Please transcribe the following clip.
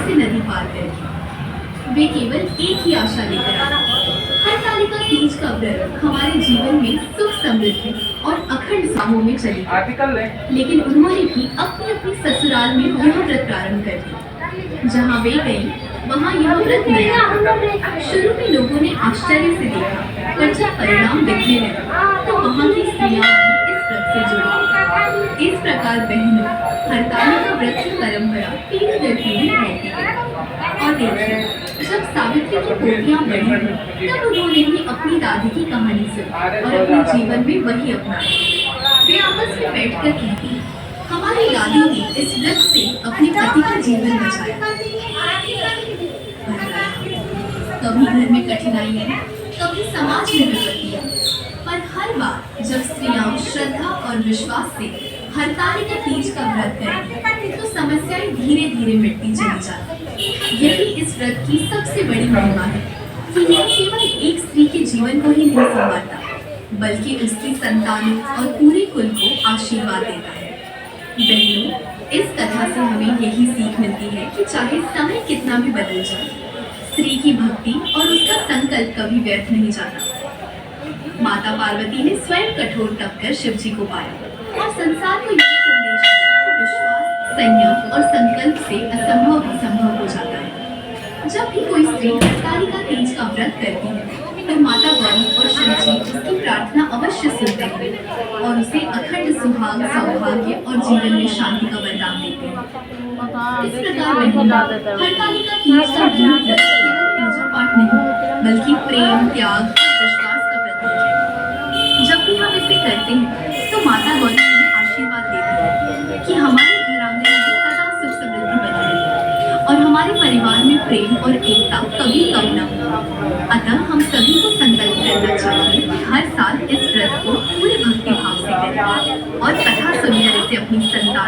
से नदी पार करें। वे केवल एक ही आशा लेकर आए। हरतालिका तीज का व्रत हमारे जीवन में सुख समृद्धि और अखंड सामों में चली, लेकिन उन्होंने भी अपनी अपनी ससुराल में यह व्रत प्रारंभ कर दिया। जहाँ वे गई वहाँ यह व्रत नया था। शुरू में लोगों ने आश्चर्य से देखा, पर जब परिणाम दिखने लगा तो वहाँ की स्त्रियां भी इस व्रत से जुड़ी। इस प्रकार बहनों, हरतालिका व्रत की परंपरा पीढ़ी दर पीढ़ी फैलती गई। और देखिए, जब सावित्री की पोतियां बड़ी हुई तब उन्होंने भी अपनी दादी की कहानी सुनी और अपने जीवन में वही अपनाया। वे आपस में बैठकर कहती, हमारी दादी ने इस व्रत से अपने पति का जीवन बचाया। कभी घर में कठिनाइयाँ, कभी समाज में विपत्तियाँ, पर हर बार जब स्त्रियां श्रद्धा और विश्वास से हरतालिका तीज का व्रत करती तो समस्याएं धीरे धीरे मिटती चली जाती। यही इस व्रत की सबसे बड़ी महिमा है कि यह केवल एक स्त्री के जीवन को ही नहीं संवारता, बल्कि उसकी संतानों और पूरे कुल को आशीर्वाद देता है। बहनों, इस कथा से हमें यही सीख मिलती है कि चाहे समय कितना भी बदल जाए, स्त्री की भक्ति और उसका संकल्प कभी व्यर्थ नहीं जाता। माता पार्वती ने स्वयं कठोर तप कर शिव जी को पाया और संसार को यह संदेश दिया कि विश्वास, संयम और संकल्प से असंभव भी संभव हो जाता है। जब भी कोई स्त्री हरतालिका तीज का व्रत करती है तो माता गौरी और शिव जी उसकी प्रार्थना अवश्य सुनते हैं और उसे अखंड सुहाग, सौभाग्य और जीवन में शांति का वरदान देते हैं। इस प्रकार हरतालिका तीज का व्रत केवल पूजा पाठ नहीं, बल्कि प्रेम, त्याग और विश्वास का प्रतीक है। जब भी हम इसे करते हैं तो माता गौरी हमें आशीर्वाद देती है कि हमारे घर आंगन में सदा सुख समृद्धि बनी रहे और हमारे परिवार में प्रेम और एकता कभी कम न हो। अतः हम सभी को संकल्प करना चाहिए कि हर साल इस व्रत को पूरे भक्ति भाव से करें और कथा सुनकर इसे अपनी संतान